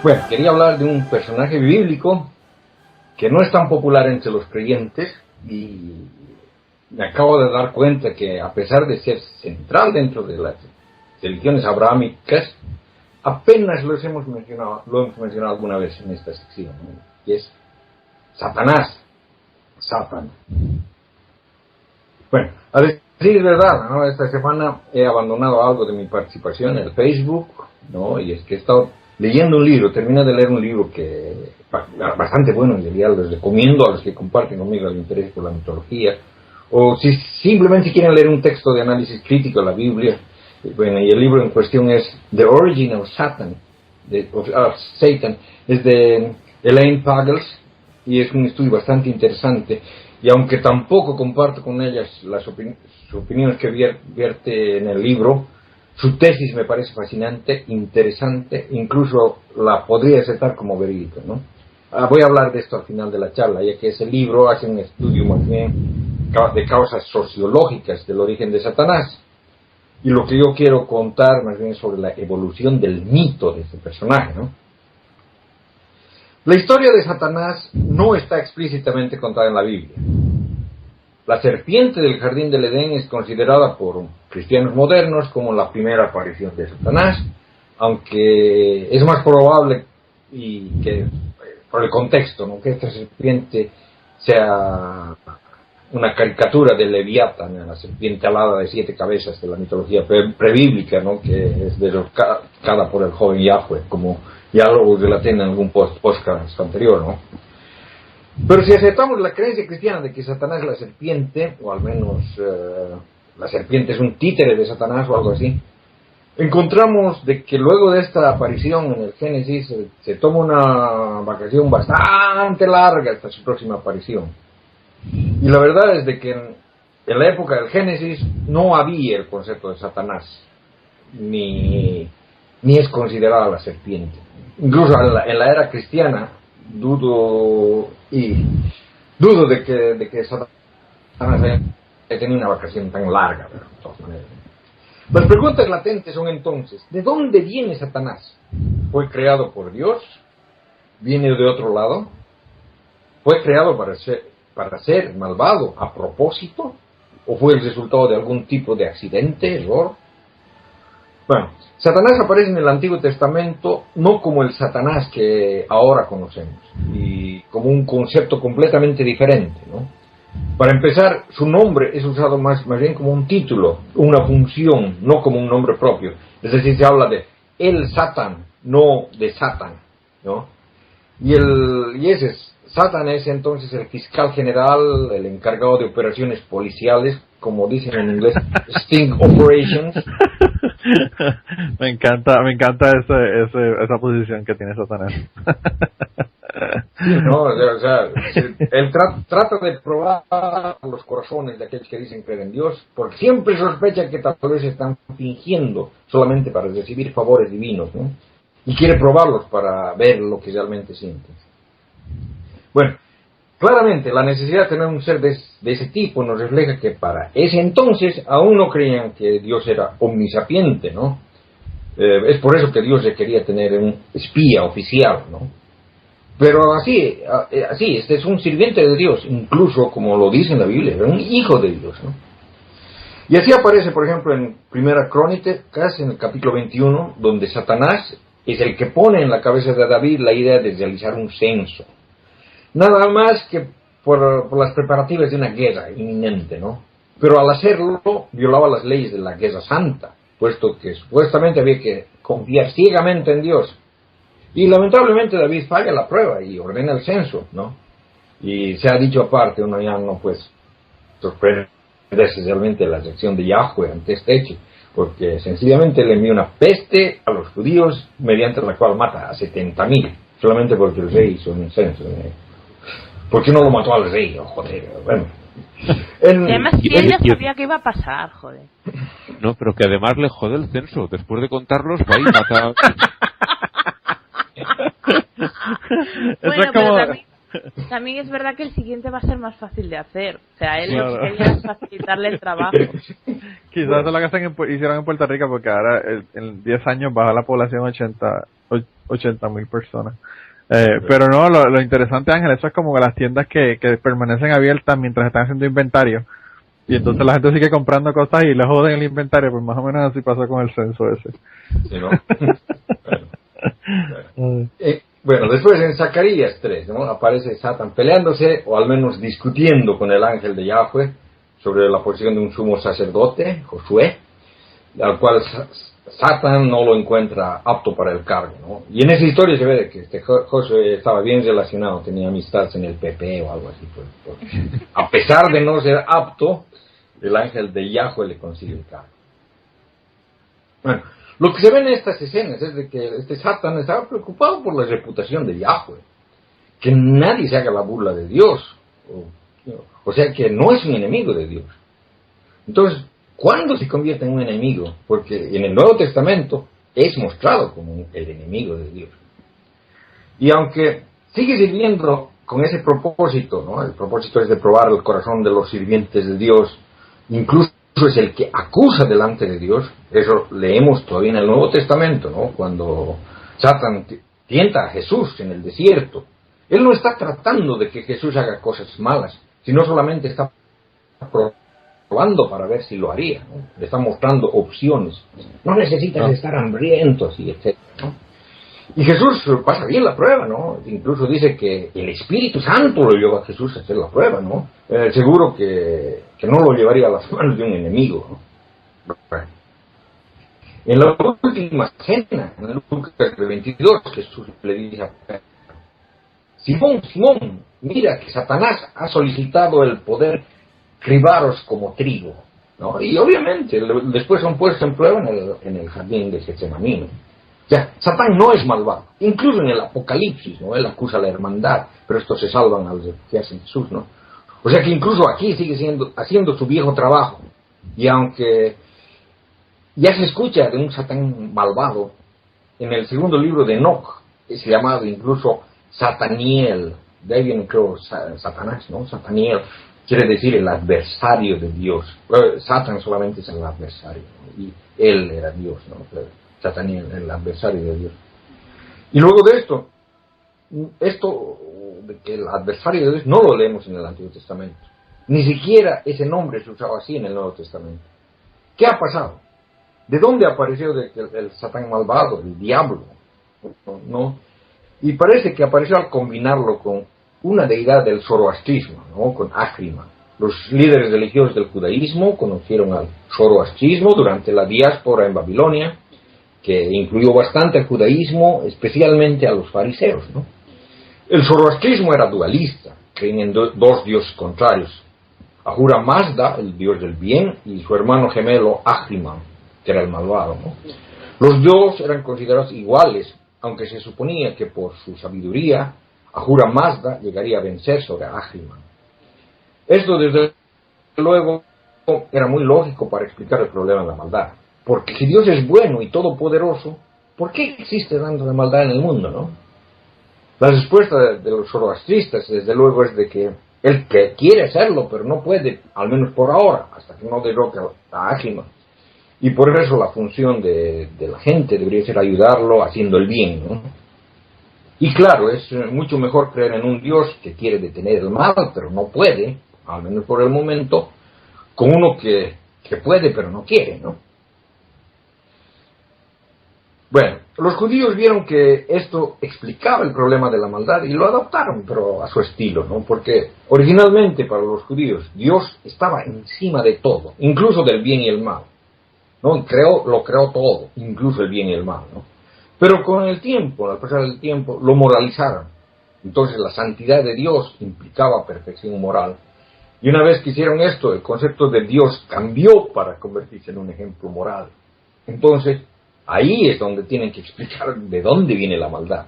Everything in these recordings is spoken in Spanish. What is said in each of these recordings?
Bueno, quería hablar de un personaje bíblico que no es tan popular entre los creyentes y me acabo de dar cuenta que a pesar de ser central dentro de las religiones abrahámicas, apenas lo hemos mencionado alguna vez en esta sección, ¿no? Y es Satanás, Satan. Bueno, a decir verdad, ¿no? Esta semana he abandonado algo de mi participación en el Facebook, ¿no? Y es que he estado leyendo un libro, terminé de leer un libro que bastante bueno, en realidad les recomiendo a los que comparten conmigo el interés por la mitología, o si simplemente quieren leer un texto de análisis crítico de la Biblia. Bueno, y el libro en cuestión es The Origin of Satan, Satan, es de Elaine Pagels, y es un estudio bastante interesante, y aunque tampoco comparto con ellas las opiniones que vierte en el libro, su tesis me parece fascinante, interesante, incluso la podría aceptar como verídica, ¿no? Voy a hablar de esto al final de la charla, ya que ese libro hace un estudio más bien de causas sociológicas del origen de Satanás. Y lo que yo quiero contar más bien sobre la evolución del mito de este personaje, ¿no? La historia de Satanás no está explícitamente contada en la Biblia. La serpiente del jardín del Edén es considerada por cristianos modernos como la primera aparición de Satanás, aunque es más probable y que por el contexto, ¿no?, que esta serpiente sea una caricatura de Leviatán, la serpiente alada de 7 cabezas de la mitología prebíblica, ¿no?, que es derrocada por el joven Yahweh, como ya lo relaté en algún podcast anterior, ¿no? Pero si aceptamos la creencia cristiana de que Satanás es la serpiente, o al menos la serpiente es un títere de Satanás o algo así, encontramos de que luego de esta aparición en el Génesis se toma una vacación bastante larga hasta su próxima aparición. Y la verdad es de que en la época del Génesis no había el concepto de Satanás, ni es considerada la serpiente. Incluso en la era cristiana dudo de que Satanás haya tenido una vacación tan larga, pero de todas maneras. Las preguntas latentes son entonces, ¿de dónde viene Satanás? ¿Fue creado por Dios? ¿Viene de otro lado? ¿Fue creado para ser malvado a propósito? ¿O fue el resultado de algún tipo de accidente, error? Bueno, Satanás aparece en el Antiguo Testamento no como el Satanás que ahora conocemos, y como un concepto completamente diferente, ¿no? Para empezar, su nombre es usado más bien como un título, una función, no como un nombre propio. Es decir, se habla de el Satán, no de Satán, ¿no? Y ese Satán es entonces el fiscal general, el encargado de operaciones policiales, como dicen en inglés, Sting Operations. Me encanta esa posición que tiene Satanás. Sí, no, o sea, él trata de probar los corazones de aquellos que dicen creer en Dios, porque siempre sospecha que tal vez están fingiendo solamente para recibir favores divinos, ¿no? Y quiere probarlos para ver lo que realmente sienten. Bueno, claramente la necesidad de tener un ser de ese tipo nos refleja que para ese entonces aún no creían que Dios era omnisapiente, ¿no? Es por eso que Dios quería tener un espía oficial, ¿no? Pero así, este es un sirviente de Dios, incluso como lo dice en la Biblia, es un hijo de Dios, ¿no? Y así aparece, por ejemplo, en Primera Crónicas, en el capítulo 21, donde Satanás es el que pone en la cabeza de David la idea de realizar un censo. Nada más que por las preparativas de una guerra inminente, ¿no? Pero al hacerlo, violaba las leyes de la guerra santa, puesto que supuestamente había que confiar ciegamente en Dios. Y lamentablemente David falla la prueba y ordena el censo, ¿no? Y se ha dicho aparte, uno ya no puede sorprenderse realmente la reacción de Yahweh ante este hecho, porque sencillamente le envía una peste a los judíos mediante la cual mata a 70,000, solamente porque el rey hizo un censo. ¿Por qué no lo mató al rey? Oh, joder, bueno. Además, si ella sabía que iba a pasar, joder. No, pero que además le jode el censo. Después de contarlos, va y mata. Bueno, pero también es verdad que el siguiente va a ser más fácil de hacer. O sea, él lo que quería es facilitarle el trabajo. Quizás eso lo que hicieron en Puerto Rico, porque ahora en 10 años baja la población 80,000 personas. Pero no, lo interesante, Ángel, eso es como que las tiendas que permanecen abiertas mientras están haciendo inventario. Y entonces la gente sigue comprando cosas y le joden el inventario, pues más o menos así pasó con el censo ese. Sí, ¿no? Bueno, después en Zacarías 3, ¿no? Aparece Satán peleándose, o al menos discutiendo con el ángel de Yahweh sobre la posición de un sumo sacerdote, Josué, al cual Satán no lo encuentra apto para el cargo, ¿no? Y en esa historia se ve que Josué estaba bien relacionado, tenía amistades en el PP o algo así. Pues, a pesar de no ser apto, el ángel de Yahweh le consigue el cargo. Bueno, lo que se ve en estas escenas es de que este Satán estaba preocupado por la reputación de Yahweh, que nadie se haga la burla de Dios, o sea que no es un enemigo de Dios. Entonces, ¿cuándo se convierte en un enemigo? Porque en el Nuevo Testamento es mostrado como el enemigo de Dios. Y aunque sigue sirviendo con ese propósito, ¿no? El propósito es de probar el corazón de los sirvientes de Dios, incluso es el que acusa delante de Dios. Eso leemos todavía en el Nuevo Testamento, ¿no? Cuando Satán tienta a Jesús en el desierto, él no está tratando de que Jesús haga cosas malas, sino solamente está probando para ver si lo haría, ¿no? Le está mostrando opciones. No necesitas estar hambrientos y etc., ¿no? Y Jesús pasa bien la prueba, ¿no? Incluso dice que el Espíritu Santo lo llevó a Jesús a hacer la prueba, ¿no? Seguro que no lo llevaría a las manos de un enemigo, ¿no? En la última cena, en Lucas 22, Jesús le dice a Pedro: Simón, Simón, mira que Satanás ha solicitado el poder cribaros como trigo, ¿no? Y obviamente después son puestos en prueba en el jardín de Getsemaní. Ya, Satán no es malvado. Incluso en el Apocalipsis, ¿no? Él acusa a la hermandad, pero estos se salvan al refugiarse en Jesús, ¿no? O sea que incluso aquí sigue haciendo su viejo trabajo. Y aunque ya se escucha de un Satán malvado, en el segundo libro de Enoch es llamado incluso Sataniel. De ahí viene, creo, Satanás, ¿no? Sataniel quiere decir el adversario de Dios. Satán solamente es el adversario, ¿no? Y él era Dios, ¿no? Sataniel, el adversario de Dios. Y luego de esto de que el adversario de Dios no lo leemos en el Antiguo Testamento. Ni siquiera ese nombre se usaba así en el Nuevo Testamento. ¿Qué ha pasado? ¿De dónde apareció el Satán malvado, el diablo? ¿No? Y parece que apareció al combinarlo con una deidad del zoroastrismo, ¿no? Con Ahriman. Los líderes religiosos del judaísmo conocieron al zoroastrismo durante la diáspora en Babilonia, que incluyó bastante al judaísmo, especialmente a los fariseos, ¿no? El zoroastrismo era dualista, creían en dos dioses contrarios: Ahura Mazda, el dios del bien, y su hermano gemelo Ahriman, que era el malvado, ¿no? Los dos eran considerados iguales, aunque se suponía que por su sabiduría Ahura Mazda llegaría a vencer sobre Ahriman. Esto, desde luego, era muy lógico para explicar el problema de la maldad. Porque si Dios es bueno y todopoderoso, ¿por qué existe tanto de maldad en el mundo, no? La respuesta de los zoroastristas, desde luego, es de que él que quiere hacerlo, pero no puede, al menos por ahora, hasta que no derroque a Ahriman. Y por eso la función de la gente debería ser ayudarlo haciendo el bien, ¿no? Y claro, es mucho mejor creer en un Dios que quiere detener el mal, pero no puede, al menos por el momento, con uno que puede, pero no quiere, ¿no? Bueno, los judíos vieron que esto explicaba el problema de la maldad y lo adoptaron, pero a su estilo, ¿no? Porque originalmente para los judíos Dios estaba encima de todo, incluso del bien y el mal, ¿no? Lo creó todo, incluso el bien y el mal, ¿no? Pero con el tiempo, al pasar del tiempo, lo moralizaron. Entonces la santidad de Dios implicaba perfección moral. Y una vez que hicieron esto, el concepto de Dios cambió para convertirse en un ejemplo moral. Entonces, ahí es donde tienen que explicar de dónde viene la maldad.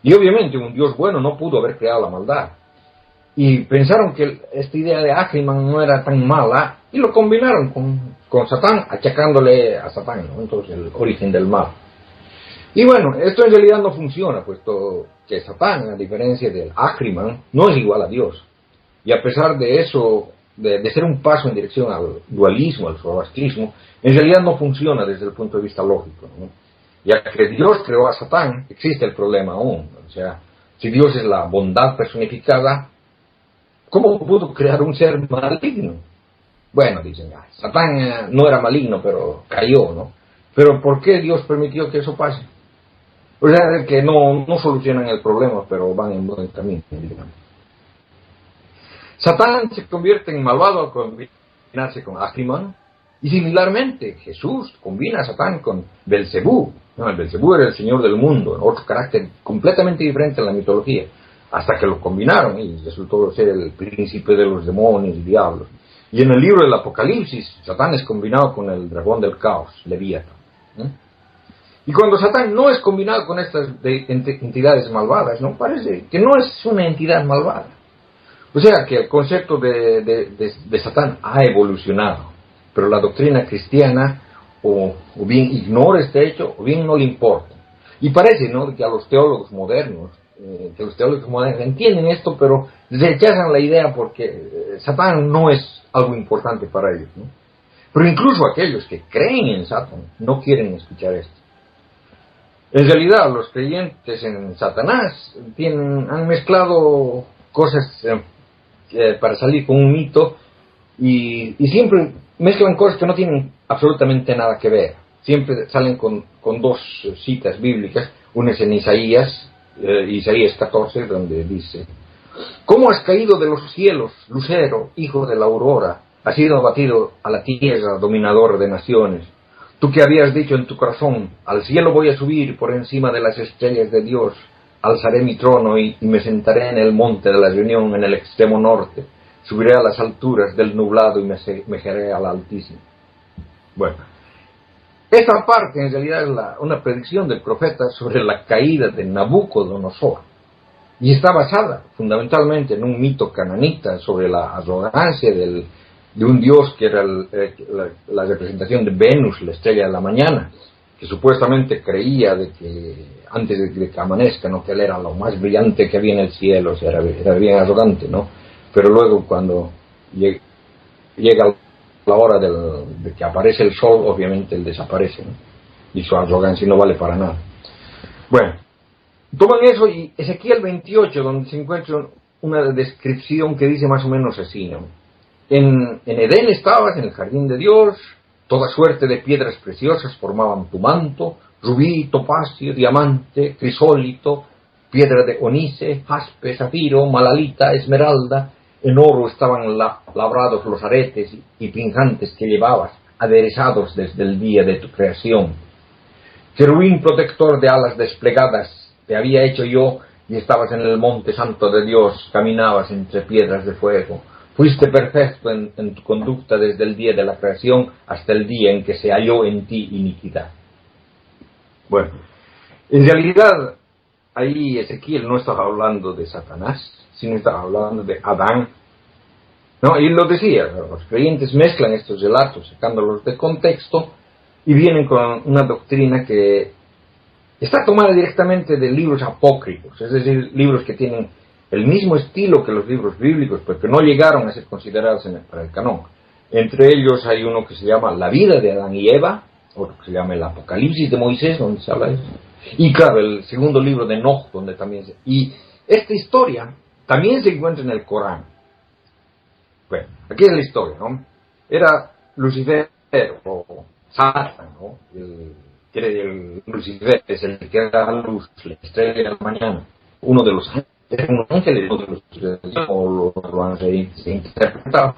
Y obviamente un Dios bueno no pudo haber creado la maldad. Y pensaron que esta idea de Ahriman no era tan mala y lo combinaron con Satán, achacándole a Satán, ¿no? Entonces el origen del mal. Y bueno, esto en realidad no funciona, puesto que Satán, a diferencia del Ahriman, no es igual a Dios. Y a pesar de eso, de ser un paso en dirección al dualismo, al zoroastrismo, en realidad no funciona desde el punto de vista lógico, ¿no? Ya que Dios creó a Satán, existe el problema aún. O sea, si Dios es la bondad personificada, ¿cómo pudo crear un ser maligno? Bueno, dicen, Satán no era maligno, pero cayó, ¿no? Pero ¿por qué Dios permitió que eso pase? O sea, que no solucionan el problema, pero van en buen camino, digamos. Satán se convierte en malvado al combinarse con Ahriman, y similarmente Jesús combina a Satán con Belcebú. No, el Belcebú era el señor del mundo, otro carácter completamente diferente en la mitología, hasta que lo combinaron y resultó ser el príncipe de los demonios y diablos. Y en el libro del Apocalipsis, Satán es combinado con el dragón del caos, Leviatán. Y cuando Satán no es combinado con estas entidades malvadas, ¿no? Parece que no es una entidad malvada. O sea que el concepto de Satán ha evolucionado, pero la doctrina cristiana o bien ignora este hecho o bien no le importa. Y parece, ¿no?, que a los teólogos modernos, entienden esto, pero rechazan la idea porque Satán no es algo importante para ellos, ¿no? Pero incluso aquellos que creen en Satán no quieren escuchar esto. En realidad, los creyentes en Satanás han mezclado cosas para salir con un mito y siempre mezclan cosas que no tienen absolutamente nada que ver. Siempre salen con dos citas bíblicas. Una es en Isaías 14, donde dice: ¿Cómo has caído de los cielos, lucero, hijo de la aurora? Has sido abatido a la tierra, dominador de naciones. Tú que habías dicho en tu corazón: al cielo voy a subir por encima de las estrellas de Dios, alzaré mi trono y me sentaré en el monte de la reunión en el extremo norte, subiré a las alturas del nublado y me asemejaré al Altísimo. Bueno, esta parte en realidad es una predicción del profeta sobre la caída de Nabucodonosor, y está basada fundamentalmente en un mito cananita sobre la arrogancia de un dios que era la representación de Venus, la estrella de la mañana, que supuestamente creía de que antes de que amanezca, ¿no?, que él era lo más brillante que había en el cielo, o sea, era bien arrogante, ¿no? Pero luego cuando llega la hora de que aparece el sol, obviamente él desaparece, ¿no? Y su arrogancia no vale para nada. Bueno, toman eso y Ezequiel 28, donde se encuentra una descripción que dice más o menos así, ¿no? En Edén estabas, en el jardín de Dios, toda suerte de piedras preciosas formaban tu manto: rubí, topacio, diamante, crisólito, piedra de onice, jaspe, zafiro, malalita, esmeralda. En oro estaban labrados los aretes y pinjantes que llevabas, aderezados desde el día de tu creación. Querubín protector de alas desplegadas te había hecho yo, y estabas en el monte santo de Dios, caminabas entre piedras de fuego. Fuiste perfecto en tu conducta desde el día de la creación hasta el día en que se halló en ti iniquidad. Bueno, en realidad ahí Ezequiel no estaba hablando de Satanás, sino estaba hablando de Adán, ¿no? Y lo decía, los creyentes mezclan estos relatos sacándolos de contexto y vienen con una doctrina que está tomada directamente de libros apócrifos, es decir, libros que tienen el mismo estilo que los libros bíblicos, pero que no llegaron a ser considerados para el canón. Entre ellos hay uno que se llama La vida de Adán y Eva, otro que se llama el Apocalipsis de Moisés, donde se habla de eso, y claro, el segundo libro de Enoch, donde también y esta historia también se encuentra en el Corán. Bueno, aquí es la historia, ¿no? Era Lucifer, o Satán, ¿no? El Lucifer es el que da la luz, la estrella de la mañana, uno de los ángeles, o lo han interpretado.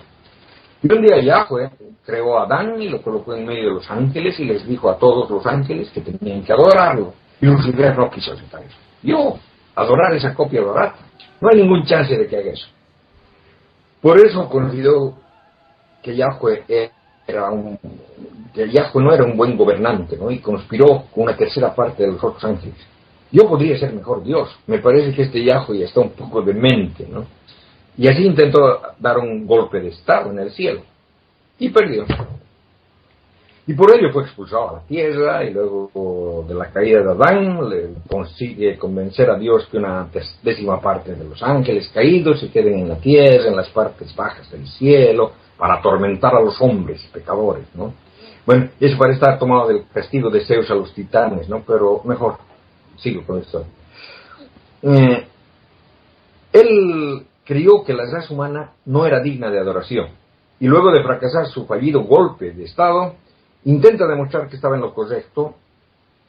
Y un día Yahweh creó a Adán y lo colocó en medio de los ángeles y les dijo a todos los ángeles que tenían que adorarlo. Y Lucifer no quiso aceptar eso. Yo, adorar esa copia barata. No hay ningún chance de que haga eso. Por eso consideró que Yahweh no era un buen gobernante, ¿no? Y conspiró con una tercera parte de los otros ángeles. Yo podría ser mejor Dios. Me parece que este Yahweh está un poco demente, ¿no? Y así intentó dar un golpe de estado en el cielo. Y perdió. Y por ello fue expulsado a la tierra, y luego de la caída de Adán le consigue convencer a Dios que una décima parte de los ángeles caídos se queden en la tierra, en las partes bajas del cielo, para atormentar a los hombres pecadores, ¿no? Bueno, eso parece estar tomado del castigo de Zeus a los titanes, ¿no? Pero mejor, sigo con esto. Él creyó que la raza humana no era digna de adoración, y luego de fracasar su fallido golpe de estado, intenta demostrar que estaba en lo correcto,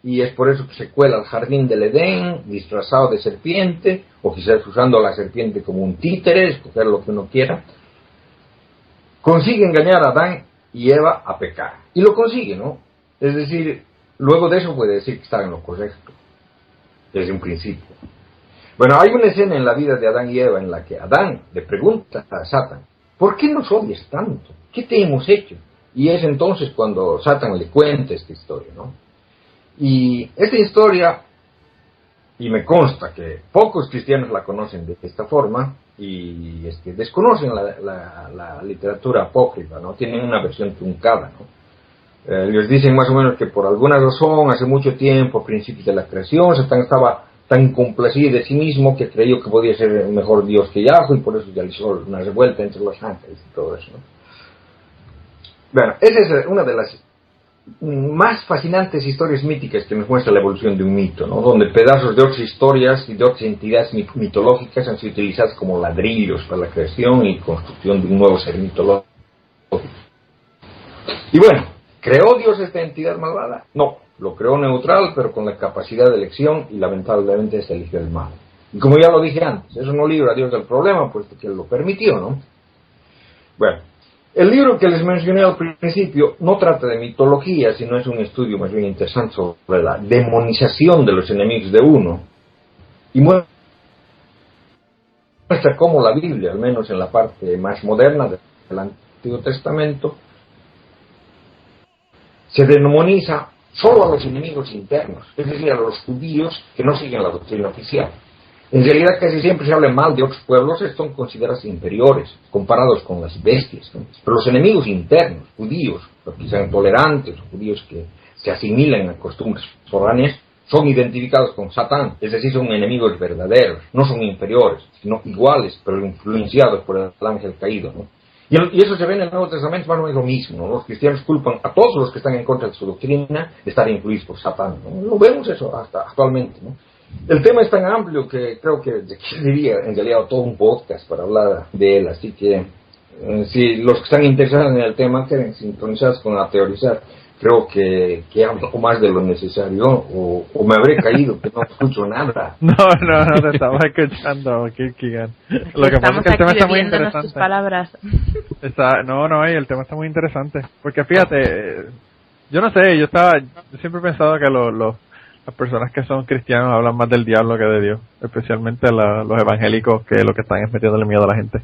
y es por eso que se cuela al jardín del Edén, disfrazado de serpiente, o quizás usando a la serpiente como un títere, escoger lo que uno quiera. Consigue engañar a Adán y Eva a pecar, y lo consigue, ¿no? Es decir, luego de eso puede decir que está en lo correcto, desde un principio. Bueno, hay una escena en la vida de Adán y Eva en la que Adán le pregunta a Satán, ¿por qué nos odias tanto? ¿Qué te hemos hecho? Y es entonces cuando Satán le cuenta esta historia, ¿no? Y esta historia, y me consta que pocos cristianos la conocen de esta forma, y es que desconocen la literatura apócrifa, ¿no? Tienen una versión truncada, ¿no? Les dicen más o menos que por alguna razón, hace mucho tiempo, a principios de la creación, Satán estaba tan complacido de sí mismo que creyó que podía ser el mejor Dios que Yahweh, y por eso realizó una revuelta entre los ángeles y todo eso, ¿no? Bueno, esa es una de las más fascinantes historias míticas que nos muestra la evolución de un mito, ¿no? Donde pedazos de otras historias y de otras entidades mitológicas han sido utilizados como ladrillos para la creación y construcción de un nuevo ser mitológico. Y bueno, ¿creó Dios esta entidad malvada? No, lo creó neutral, pero con la capacidad de elección, y lamentablemente se eligió el mal. Y como ya lo dije antes, eso no libra a Dios del problema, puesto que Él lo permitió, ¿no? Bueno, el libro que les mencioné al principio no trata de mitología, sino es un estudio más bien interesante sobre la demonización de los enemigos de uno, y muestra cómo la Biblia, al menos en la parte más moderna del Antiguo Testamento, se demoniza solo a los enemigos internos, es decir, a los judíos que no siguen la doctrina oficial. En realidad casi siempre se habla mal de otros pueblos, son considerados inferiores, comparados con las bestias, ¿no? Pero los enemigos internos, judíos, que sean tolerantes, judíos que se asimilan a costumbres foráneas, son identificados con Satán, es decir, son enemigos verdaderos, no son inferiores, sino iguales, pero influenciados por el ángel caído, ¿no? Y eso se ve en el Nuevo Testamento más o menos lo mismo, ¿no? Los cristianos culpan a todos los que están en contra de su doctrina de estar influidos por Satán, ¿no? Lo vemos eso hasta actualmente, ¿no? El tema es tan amplio que creo que diría en realidad todo un podcast para hablar de él, así que si los que están interesados en el tema quieren sintonizados con la teorizar, creo que hablo más de lo necesario, o me habré caído que no escucho nada. No, te estaba escuchando, Kierkegaard. Lo que pasa es que el tema está muy interesante. Tus palabras. Y el tema está muy interesante, porque fíjate, yo no sé, yo siempre he pensado que las personas que son cristianos hablan más del diablo que de Dios, especialmente los evangélicos, que lo que están es metiéndole miedo a la gente.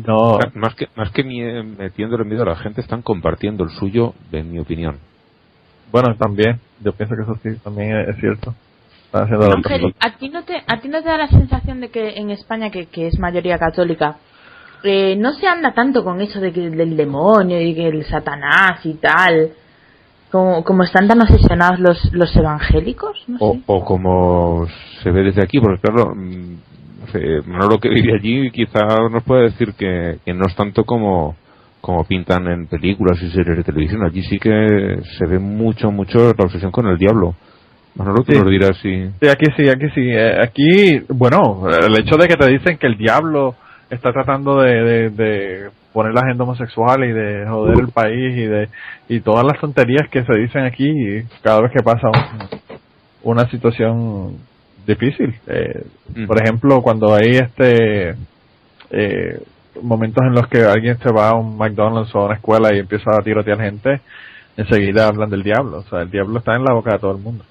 No, más que metiéndole miedo a la gente, están compartiendo el suyo, en mi opinión. Bueno, también, yo pienso que eso sí, también es cierto. Ángel, ¿a ti no te da la sensación de que en España, que es mayoría católica, no se anda tanto con eso de que del demonio y que el Satanás y tal, como están tan obsesionados los evangélicos? No sé. O como se ve desde aquí, porque claro, Manolo, que vive allí, quizá nos puede decir que no es tanto como pintan en películas y series de televisión. Allí sí que se ve mucho la obsesión con el diablo. Manolo, tú nos dirás si... Sí, aquí sí. Aquí, bueno, el hecho de que te dicen que el diablo está tratando de poner la agenda homosexual y de joder el país y todas las tonterías que se dicen aquí cada vez que pasa una situación difícil. Por ejemplo, cuando hay momentos en los que alguien se va a un McDonald's o a una escuela y empieza a tirotear gente, enseguida hablan del diablo. O sea, el diablo está en la boca de todo el mundo.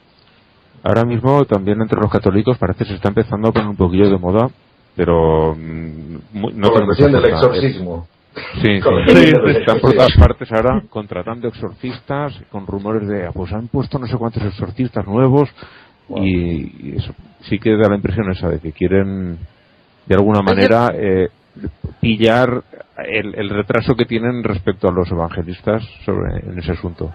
Ahora mismo también entre los católicos parece que se está empezando a poner un poquillo de moda, pero no con la cuestión del exorcismo. Sí, están por todas partes ahora contratando exorcistas con rumores de pues han puesto no sé cuántos exorcistas nuevos. Wow. Y eso sí que da la impresión esa de que quieren de alguna manera pillar el retraso que tienen respecto a los evangelistas en ese asunto.